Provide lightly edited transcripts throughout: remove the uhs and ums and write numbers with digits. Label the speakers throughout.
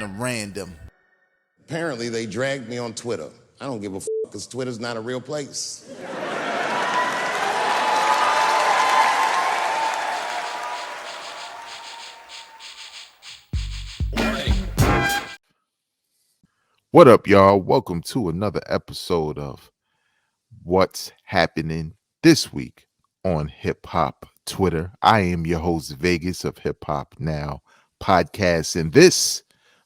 Speaker 1: them random.
Speaker 2: Apparently, they dragged me on Twitter. I don't give a because Twitter's not a real place.
Speaker 3: What up, y'all? Welcome to another episode of What's Happening This Week on Hip Hop Twitter. I am your host, Vegas of Hip Hop Now podcast, and this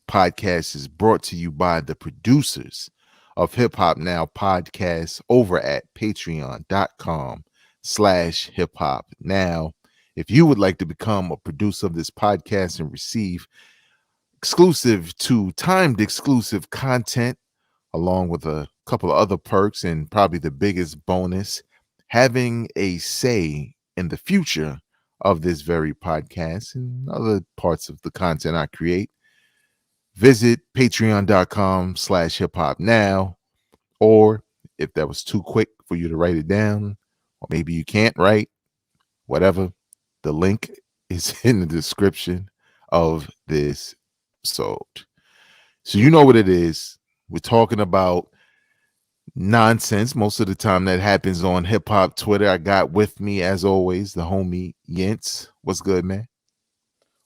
Speaker 3: podcast is brought to you by the producers of Hip Hop Now podcast over at patreon.com/hip hop now. If you would like to become a producer of this podcast and receive timed exclusive content along with a couple of other perks and probably the biggest bonus, having a say in the future of this very podcast and other parts of the content I create, visit patreon.com/hip hop now. Or if that was too quick for you to write it down, or maybe you can't write, whatever, the link is in the description of this episode. So you know what it is. We're talking about nonsense most of the time that happens on hip hop Twitter. I got with me, as always, the homie Yentz. What's good, man?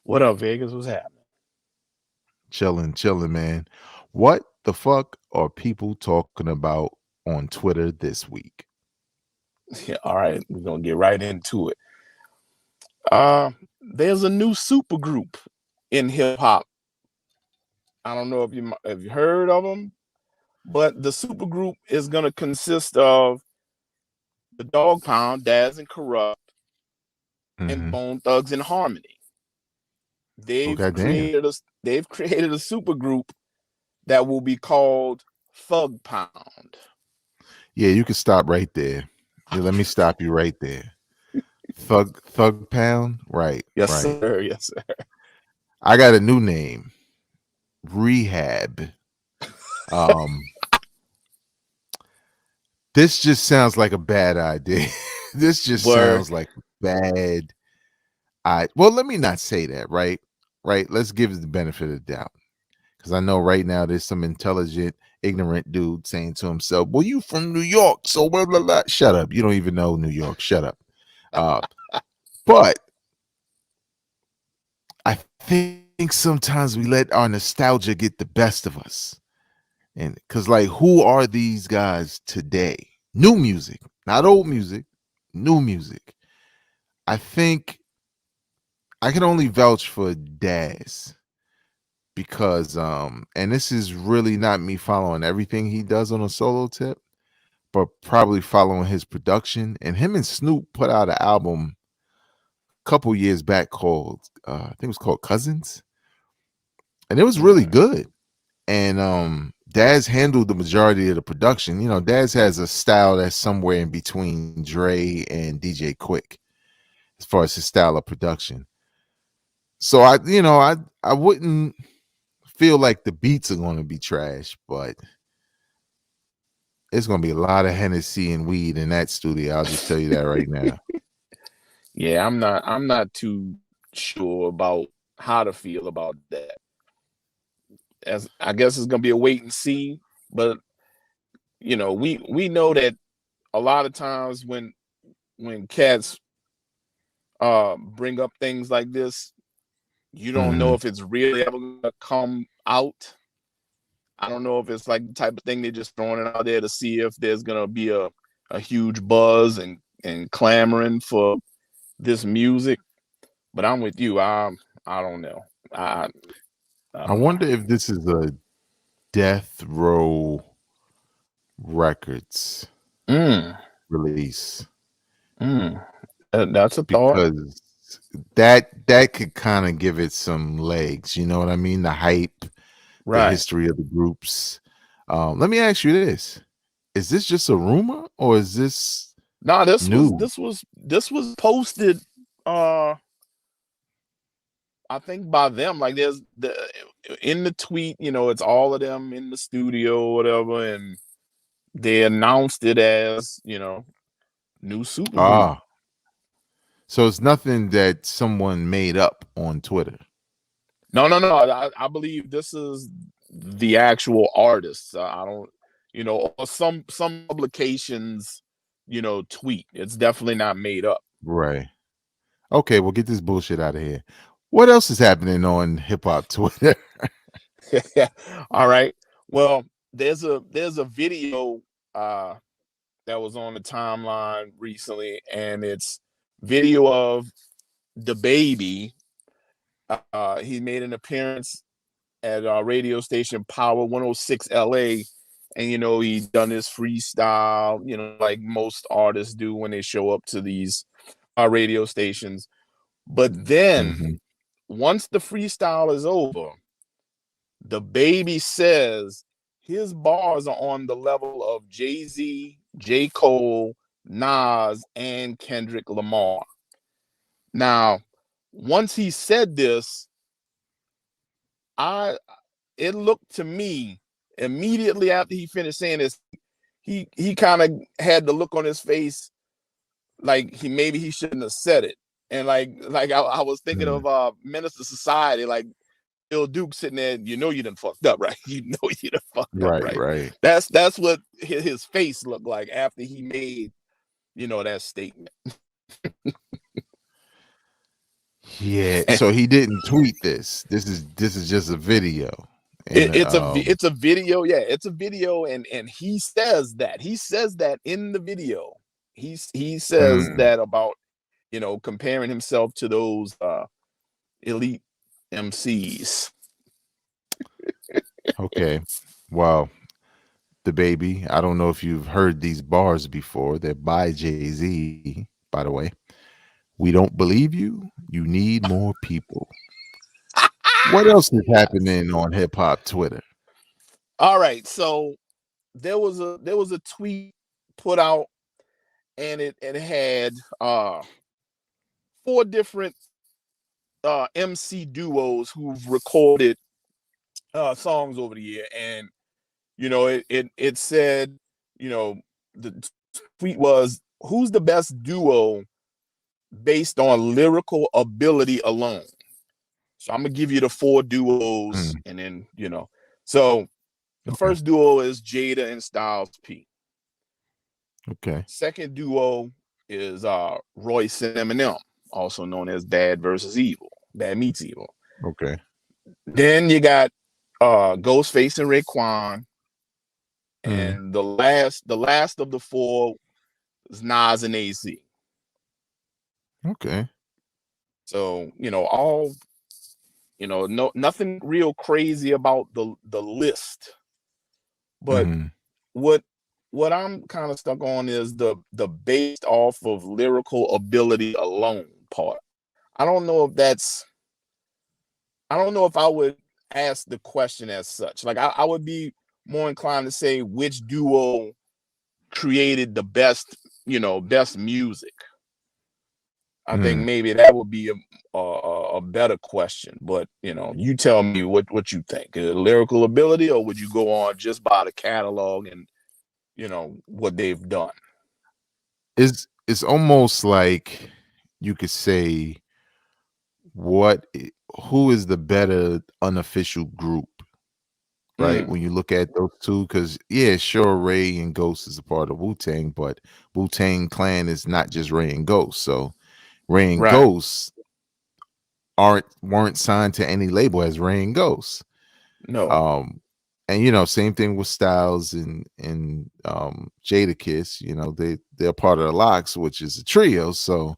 Speaker 4: What up, Vegas? What's happening?
Speaker 3: Chilling, man. What the fuck are people talking about on Twitter this week?
Speaker 4: Yeah, all right, we're gonna get right into it. There's a new supergroup in hip hop. I don't know if you heard of them, but the supergroup is gonna consist of the Dog Pound, Daz and Corrupt, and Bone Thugs and Harmony. They've created a supergroup that will be called Thug Pound.
Speaker 3: Yeah, you can stop right there. Yeah, let me stop you right there. Thug Pound, right?
Speaker 4: Yes,
Speaker 3: right.
Speaker 4: sir. Yes, sir.
Speaker 3: I got a new name, Rehab. This just sounds like a bad idea. This just sounds like bad. Well, let me not say that, right? Let's give it the benefit of the doubt. Because I know right now there's some intelligent, ignorant dude saying to himself, well, you from New York, so blah, blah, blah. Shut up. You don't even know New York. Shut up. But I think sometimes we let our nostalgia get the best of us. And because, like, who are these guys today? New music, not old music, new music. I think I can only vouch for Daz because, and this is really not me following everything he does on a solo tip, but probably following his production. And him and Snoop put out an album a couple years back called, I think it was called Cousins. And it was really good. And Daz handled the majority of the production. You know, Daz has a style that's somewhere in between Dre and DJ Quick as far as his style of production. So I wouldn't feel like the beats are going to be trash, but it's going to be a lot of Hennessy and weed in that studio. I'll just tell you that right now.
Speaker 4: Yeah, I'm not too sure about how to feel about that. As I guess it's gonna be a wait and see, but you know, we know that a lot of times when cats bring up things like this, you don't know if it's really ever gonna come out. I don't know if it's like the type of thing they're just throwing it out there to see if there's gonna be a huge buzz and clamoring for this music. But I'm with you. I don't know. I
Speaker 3: wonder if this is a Death Row Records release.
Speaker 4: That's a thought.
Speaker 3: Because that could kind of give it some legs. You know what I mean? The hype, the history of the groups. Let me ask you this: is this just a rumor, or is this new?
Speaker 4: This was posted. I think by them, like there's in the tweet, you know, it's all of them in the studio or whatever, and they announced it as, you know, new supergroup.
Speaker 3: So it's nothing that someone made up on Twitter.
Speaker 4: No. I believe this is the actual artist. I don't, or some publications, tweet. It's definitely not made up.
Speaker 3: Right. Okay, well, get this bullshit out of here. What else is happening on hip hop Twitter?
Speaker 4: All right. Well, there's a video uh that was on the timeline recently, and it's video of the baby. He made an appearance at radio station Power 106 LA, and he done his freestyle, like most artists do when they show up to these radio stations. But then
Speaker 3: Mhm.
Speaker 4: once the freestyle is over, the baby says his bars are on the level of Jay-Z, J. Cole, Nas, and Kendrick Lamar. Now, once he said this, I it looked to me immediately after he finished saying this, he kind of had the look on his face like he shouldn't have said it. And I was thinking
Speaker 3: Mm.
Speaker 4: of Minister Society, like Bill Duke sitting there, you done fucked up, right? You done fucked up,
Speaker 3: Right,
Speaker 4: right?
Speaker 3: right.
Speaker 4: That's what his face looked like after he made, that statement.
Speaker 3: Yeah, so he didn't tweet this. This is just a video. And
Speaker 4: It's a video, yeah, it's a video, and he says that in the video. He says
Speaker 3: mm,
Speaker 4: that about, comparing himself to those elite MCs.
Speaker 3: okay. Well, the baby, I don't know if you've heard these bars before. They're by Jay-Z, by the way. We don't believe you. You need more people. What else is happening on hip hop Twitter?
Speaker 4: All right, so there was a tweet put out, and it had four different MC duos who've recorded songs over the year, and it said, the tweet was, who's the best duo based on lyrical ability alone. So I'm gonna give you the four duos,
Speaker 3: Mm,
Speaker 4: and then so the
Speaker 3: okay.
Speaker 4: first duo is Jada and Styles P.
Speaker 3: Okay.
Speaker 4: Second duo is Royce and Eminem, also known as Bad versus Evil, Bad meets Evil.
Speaker 3: Okay.
Speaker 4: Then you got Ghostface and Raekwon,
Speaker 3: Mm,
Speaker 4: and the last of the four is Nas and AZ.
Speaker 3: okay.
Speaker 4: So all no, nothing real crazy about the list, but
Speaker 3: Mhm.
Speaker 4: what what I'm kind of stuck on is the based off of lyrical ability alone part. I don't know if that's I don't know if I would ask the question as such. Like I would be more inclined to say which duo created the best music. I think
Speaker 3: Mm.
Speaker 4: maybe that would be a better question. But you tell me what you think. Lyrical ability, or would you go on just by the catalog and what they've done?
Speaker 3: It's almost like you could say who is the better unofficial group, right?
Speaker 4: Mm,
Speaker 3: When you look at those two, because yeah, sure, Ray and Ghost is a part of Wu-Tang, but Wu-Tang Clan is not just Ray and Ghost. So Ray and
Speaker 4: right.
Speaker 3: Ghost weren't signed to any label as Ray and Ghost.
Speaker 4: No.
Speaker 3: Um, and same thing with Styles and Jada Kiss. They're part of the Locks, which is a trio. So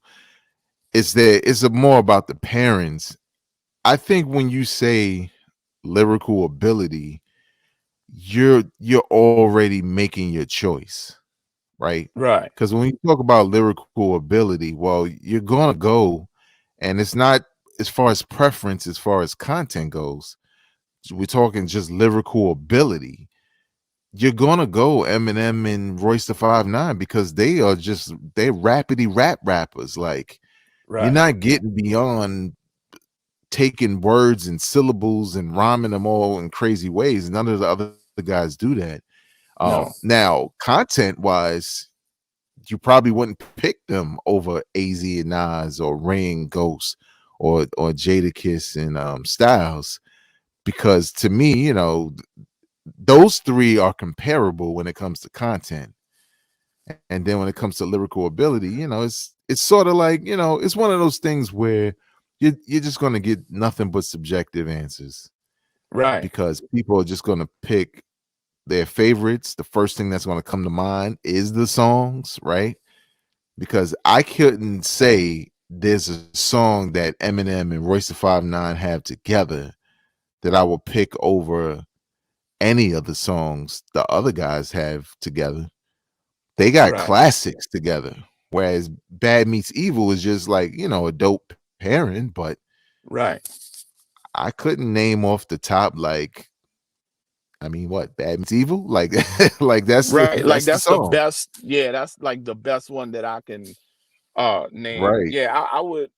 Speaker 3: it's a more about the parents. I think when you say lyrical ability, you're already making your choice, right?
Speaker 4: Right.
Speaker 3: Because when you talk about lyrical ability, well, you're gonna go, and it's not as far as preference, as far as content goes. We're talking just lyrical ability. You're gonna go Eminem and Royce the 5'9" because they're rapidy rappers. Like, you're
Speaker 4: Right.
Speaker 3: not getting beyond taking words and syllables and rhyming them all in crazy ways. None of the other guys do that.
Speaker 4: No.
Speaker 3: Now, content wise, you probably wouldn't pick them over AZ and Nas or Ray and Ghost or Jadakiss and Styles, because to me, those three are comparable when it comes to content. And then when it comes to lyrical ability, it's sort of like, it's one of those things where you're just gonna get nothing but subjective answers,
Speaker 4: Right.
Speaker 3: because people are just gonna pick their favorites. The first thing that's gonna come to mind is the songs, right? Because I couldn't say there's a song that Eminem and Royce the 5'9" have together that I will pick over any of the songs the other guys have together. They got
Speaker 4: Right.
Speaker 3: classics together, whereas Bad Meets Evil is just like, a dope pairing, but
Speaker 4: Right.
Speaker 3: I couldn't name off the top, like, I mean, what, Bad Meets Evil? Like, like that's
Speaker 4: Right. Like
Speaker 3: that's the
Speaker 4: that's the
Speaker 3: song,
Speaker 4: best. Yeah, that's like the best one that I can name.
Speaker 3: right?
Speaker 4: Yeah, I would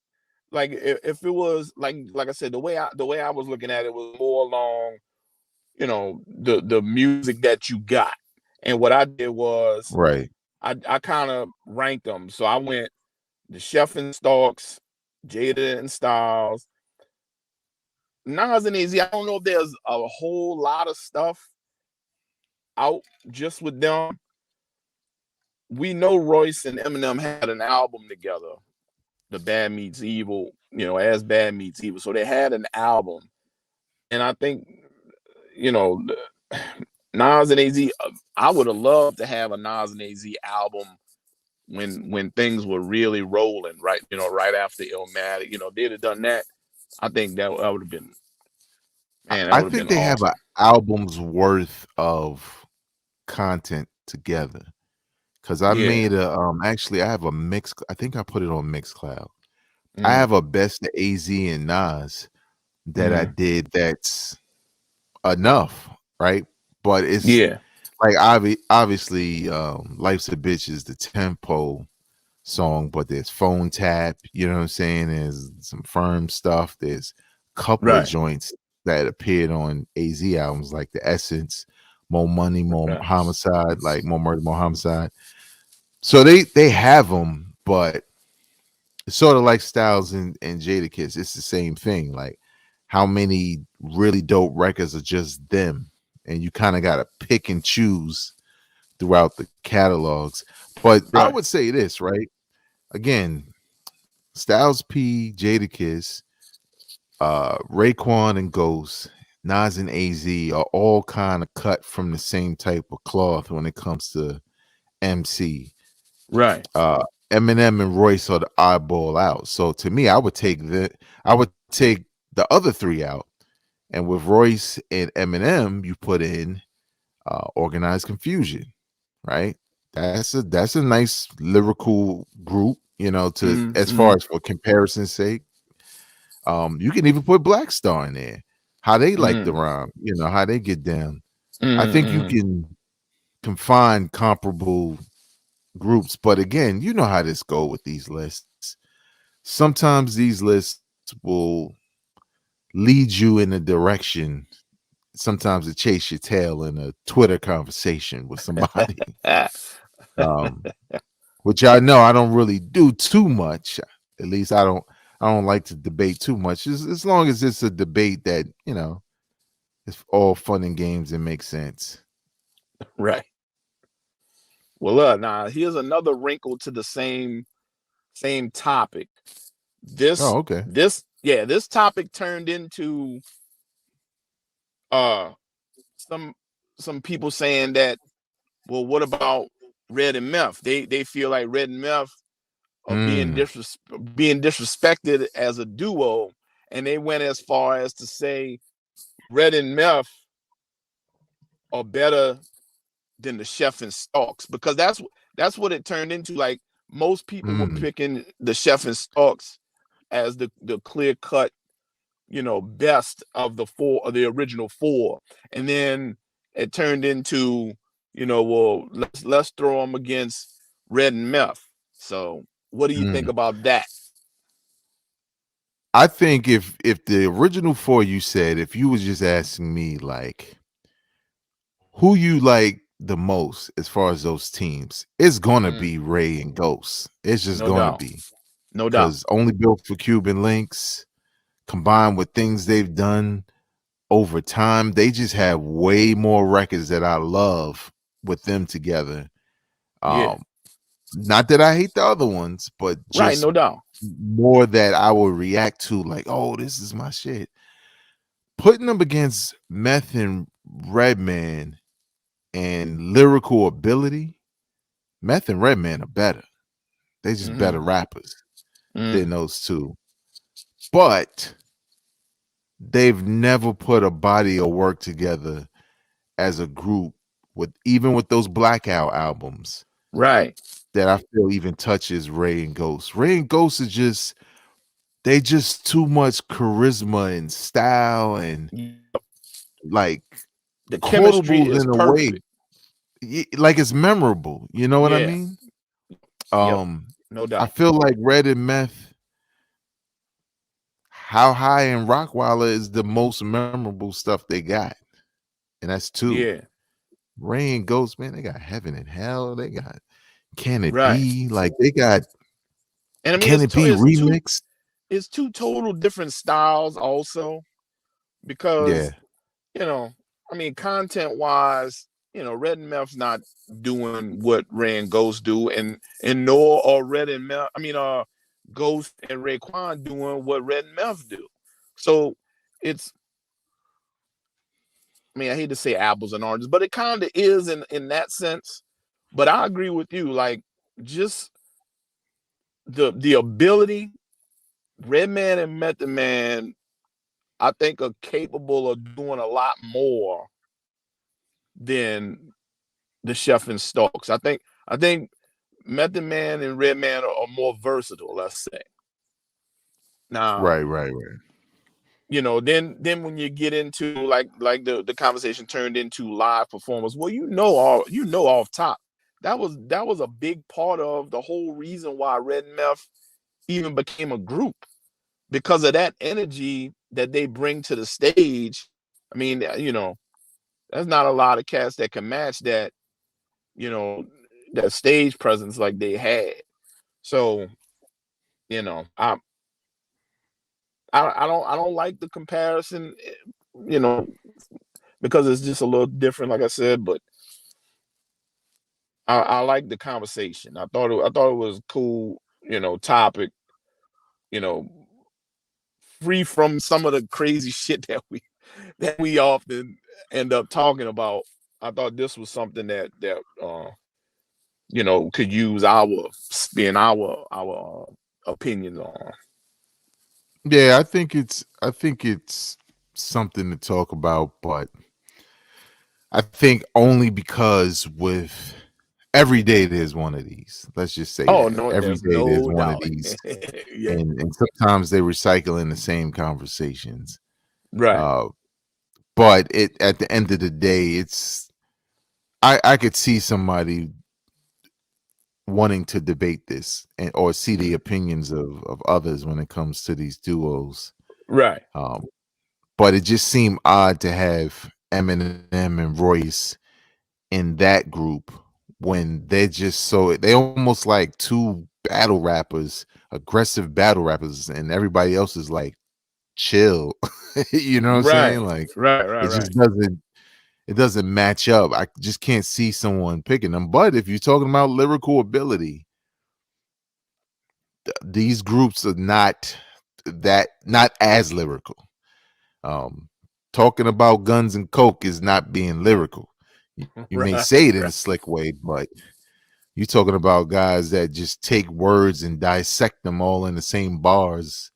Speaker 4: like if it was like I said, the way I was looking at it was more along, the music that you got. And what I did was
Speaker 3: Right.
Speaker 4: I kind of ranked them. So I went the Chef and Stalks, Jada and Styles, Nas and AZ. I don't know if there's a whole lot of stuff out just with them. We know Royce and Eminem had an album together, the Bad Meets Evil, as Bad Meets Evil. So they had an album. And I think, you know, Nas and AZ, I would have loved to have a Nas and AZ album when things were really rolling, right? Right after Illmatic. They'd have done that. I think that would have been, man, that
Speaker 3: I
Speaker 4: would have
Speaker 3: think
Speaker 4: been
Speaker 3: they have an
Speaker 4: awesome.
Speaker 3: album's worth of content together. Cause I
Speaker 4: Yeah.
Speaker 3: made actually I have a mix. I think I put it on Mixcloud. I
Speaker 4: Mm,
Speaker 3: have a best of AZ and Nas that I
Speaker 4: mm,
Speaker 3: did that's enough, right? But it's
Speaker 4: yeah.
Speaker 3: like obviously Life's a Bitch is the tempo song, but there's Phone Tap, you know what I'm saying? There's some firm stuff. There's a couple of
Speaker 4: Right.
Speaker 3: joints that appeared on AZ albums like The Essence, More Money, More
Speaker 4: Right.
Speaker 3: Homicide, like More Murder, More Homicide. So they have them, but it's sort of like Styles and Jadakiss. It's the same thing. Like, how many really dope records are just them, and you kind of got to pick and choose throughout the catalogs. But I
Speaker 4: Right.
Speaker 3: would say this, right? Again, Styles P, Jadakiss, Raekwon and Ghost, Nas and AZ are all kind of cut from the same type of cloth when it comes to MC.
Speaker 4: Right.
Speaker 3: uh Eminem and Royce are the eyeball out. So to me, I would take the other three out. And with Royce and Eminem, you put in Organized Confusion, right? That's a nice lyrical group, to as far
Speaker 4: Mm-hmm.
Speaker 3: as for comparison's sake. You can even put Black Star in there. How they like the
Speaker 4: Mm,
Speaker 3: rhyme, how they get down. I
Speaker 4: mm,
Speaker 3: think you
Speaker 4: mm.
Speaker 3: can find comparable groups, but again, you know how this go with these lists. Sometimes these lists will lead you in a direction, sometimes to chase your tail in a Twitter conversation with somebody. um which I know I don't really do too much. At least I don't like to debate too much, as long as it's a debate that it's all fun and games and makes sense.
Speaker 4: Right. Well, now here's another wrinkle to the same topic. This
Speaker 3: Oh, okay.
Speaker 4: this topic turned into uh some some people saying that, well, what about Red and Meth? They feel like Red and Meth are
Speaker 3: Mm,
Speaker 4: being disrespected as a duo, and they went as far as to say Red and Meth are better than the Chef and Stalks, because that's what it turned into. Like, most people were
Speaker 3: mm.
Speaker 4: picking the Chef and Stalks as the clear cut, best of the original four, and then it turned into, well, let's throw them against Red and Meth. So, what do you think
Speaker 3: Mm.
Speaker 4: about that?
Speaker 3: I think if the original four you said, if you was just asking me like who you like the most as far as those teams, it's gonna
Speaker 4: Mm,
Speaker 3: be Ray and Ghost. It's just
Speaker 4: no
Speaker 3: gonna
Speaker 4: doubt,
Speaker 3: be
Speaker 4: no doubt.
Speaker 3: because only built for Cuban links. combined with things they've done over time, they just have way more records that I love with them together.
Speaker 4: Yeah.
Speaker 3: Not that I hate the other ones, but
Speaker 4: Right.
Speaker 3: just
Speaker 4: No doubt.
Speaker 3: more that I will react to, like, oh, this is my shit. Putting them against Meth and Redman and lyrical ability, Meth and Redman are better. They just better rappers than those two. But they've never put a body of work together as a group with even with those Blackout albums.
Speaker 4: Right.
Speaker 3: That I feel even touches Ray and Ghost. Ray and Ghost is just they just too much charisma and style and like
Speaker 4: The chemistry
Speaker 3: quotables
Speaker 4: is
Speaker 3: in a way.
Speaker 4: perfect.
Speaker 3: Like it's memorable. You know what I
Speaker 4: Yeah.
Speaker 3: mean?
Speaker 4: Yep. No
Speaker 3: I
Speaker 4: doubt.
Speaker 3: feel like Red and Meth, How High and Rockwilder is the most memorable stuff they got. And that's two.
Speaker 4: Yeah.
Speaker 3: Ray and Ghost, man, they got Heaven and Hell. They got Can It
Speaker 4: Right.
Speaker 3: Be? Like they got
Speaker 4: And I mean,
Speaker 3: Can It Be remix?
Speaker 4: It's two total different styles also, because I mean, content wise, Red and Meth's not doing what Ray and Ghost do, and nor are Red and Meth, Ghost and Raekwon doing what Red and Meth do. So it's, I mean, I hate to say apples and oranges, but it kind of is in that sense. But I agree with you, like just the ability, Redman and Method Man, I think are capable of doing a lot more than the Chef and Stalks. I think Method Man and Redman are more versatile, let's say. Now,
Speaker 3: Right.
Speaker 4: then when you get into like the conversation turned into live performance, well, off top, that was a big part of the whole reason why Red and Meth even became a group, because of that energy that they bring to the stage. I mean, there's not a lot of cats that can match that, that stage presence like they had. So, I don't like the comparison, because it's just a little different, like I said, but I like the conversation. I thought it was a cool, topic, you know, free from some of the crazy shit that we often end up talking about. I thought this was something that could use our spin, our opinions on.
Speaker 3: Yeah, I think it's something to talk about, but I think only because with every day there's one of these. Let's just say
Speaker 4: Oh
Speaker 3: that.
Speaker 4: no,
Speaker 3: Every
Speaker 4: there's
Speaker 3: day there's
Speaker 4: no
Speaker 3: one of
Speaker 4: doubt.
Speaker 3: these.
Speaker 4: Yeah,
Speaker 3: And sometimes they recycle in the same conversations.
Speaker 4: right,
Speaker 3: Uh but it at the end of the day, it's I could see somebody wanting to debate this and or see the opinions of others when it comes to these duos.
Speaker 4: right,
Speaker 3: Um, but it just seemed odd to have Eminem and Royce in that group when they're just so they almost like two battle rappers, aggressive battle rappers, and everybody else is like chill. You know what I'm saying?
Speaker 4: right,
Speaker 3: Like
Speaker 4: right,
Speaker 3: it
Speaker 4: right.
Speaker 3: just doesn't match up. I just can't see someone picking them. But if you're talking about lyrical ability, these groups are not as lyrical. Um, talking about guns and coke is not being lyrical. You may
Speaker 4: Right,
Speaker 3: say it in a
Speaker 4: right,
Speaker 3: slick way, but you're talking about guys that just take words and dissect them all in the same bars.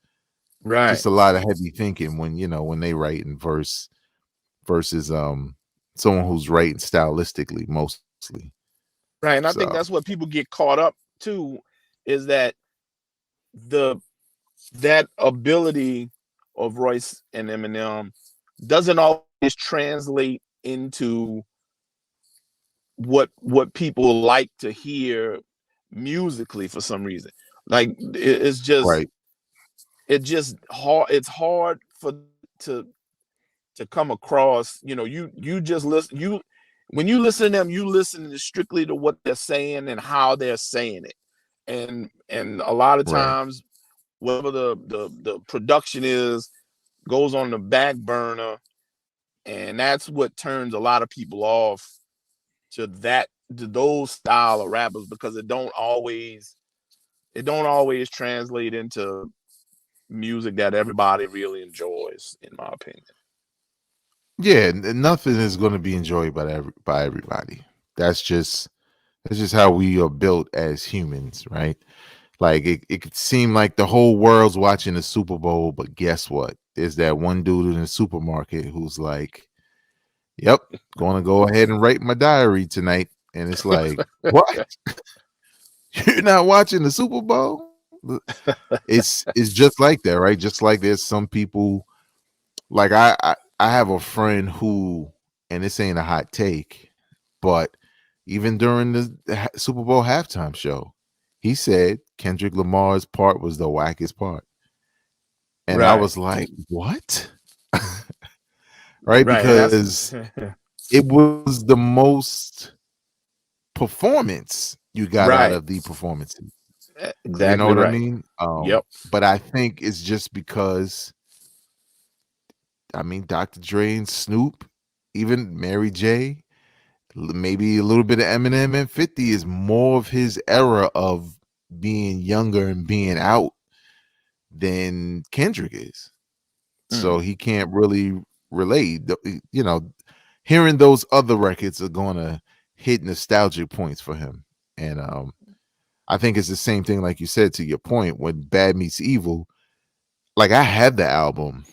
Speaker 4: right,
Speaker 3: Just a lot of heavy thinking when they write in versus someone who's writing stylistically mostly.
Speaker 4: right. And I think
Speaker 3: So
Speaker 4: that's what people get caught up to, is that the that ability of Royce and Eminem doesn't always translate into what people like to hear musically for some reason. Like it's just
Speaker 3: right,
Speaker 4: hard. It's hard for to come across. You just listen. When you listen to them, you listen strictly to what they're saying and how they're saying it, and a lot of
Speaker 3: right,
Speaker 4: times, whatever the production is, goes on the back burner, and that's what turns a lot of people off to those style of rappers, because it don't always translate into music that everybody really enjoys, in my opinion.
Speaker 3: Yeah, nothing is going to be enjoyed by everybody. That's just how we are built as humans, right? Like it could seem like the whole world's watching the Super Bowl, but guess what? There's that one dude in the supermarket who's like, "Yep, going to go ahead and write my diary tonight," and it's like, "What? You're not watching the Super Bowl?" It's just like that, right? Just like there's some people, like I have a friend who, and this ain't a hot take, but even during the Super Bowl halftime show, he said Kendrick Lamar's part was the wackest part. And I
Speaker 4: Right.
Speaker 3: was like, what? Right?
Speaker 4: Right. And
Speaker 3: Because it was the most performance you got out
Speaker 4: right.
Speaker 3: of the performances. You know
Speaker 4: Exactly
Speaker 3: what I
Speaker 4: right.
Speaker 3: mean?
Speaker 4: Yep.
Speaker 3: But I think it's just because, I mean, Dr. Dre and Snoop, even Mary J, maybe a little bit of Eminem and 50 is more of his era of being younger and being out than Kendrick is. So he can't really relate. You know, hearing those other records are gonna hit nostalgic points for him. And I think it's the same thing, like you said, to your point, when Bad Meets Evil, like I had the album,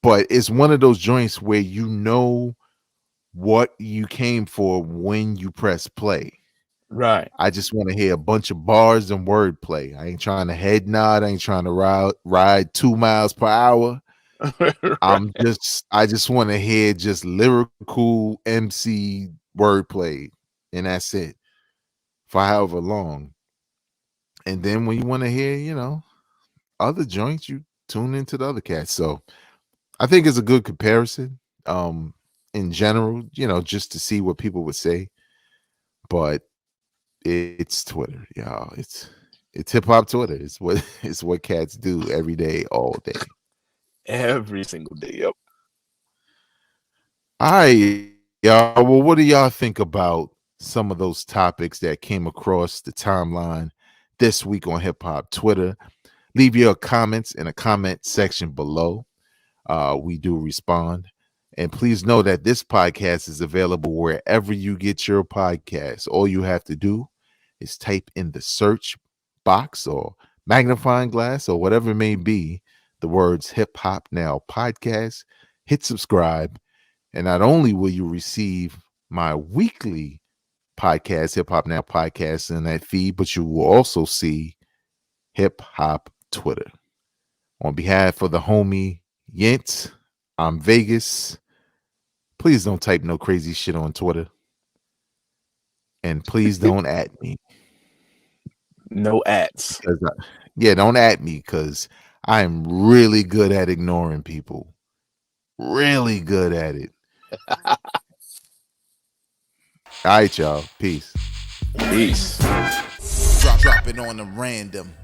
Speaker 3: but it's one of those joints where you know what you came for when you press play.
Speaker 4: Right.
Speaker 3: I just want to hear a bunch of bars and wordplay. I ain't trying to head nod. I ain't trying to ride 2 miles per hour.
Speaker 4: Right.
Speaker 3: I just want to hear just lyrical MC wordplay, and that's it for however long. And then when you want to hear, you know, other joints, you tune into the other cats. So I think it's a good comparison. In general, you know, just to see what people would say. But it's Twitter, y'all. It's hip hop Twitter. It's what it's what cats do every day, all day.
Speaker 4: Every single day. Yep.
Speaker 3: All right, y'all. Well, what do y'all think about some of those topics that came across the timeline this week on hip hop Twitter? Leave your comments in the comment section below. We do respond. And please know that this podcast is available wherever you get your podcasts. All you have to do is type in the search box or magnifying glass or whatever it may be the words Hip Hop Now Podcast, hit subscribe, and not only will you receive my weekly podcast, Hip Hop Now Podcast, in that feed, but you will also see Hip Hop Twitter. On behalf of the homie Yent, I'm Vegas. Please don't type no crazy shit on Twitter. And please don't at me.
Speaker 4: No ads.
Speaker 3: Yeah, don't at me because I am really good at ignoring people. Really good at it. All right, y'all. Peace.
Speaker 4: Peace.
Speaker 1: Drop it on the random.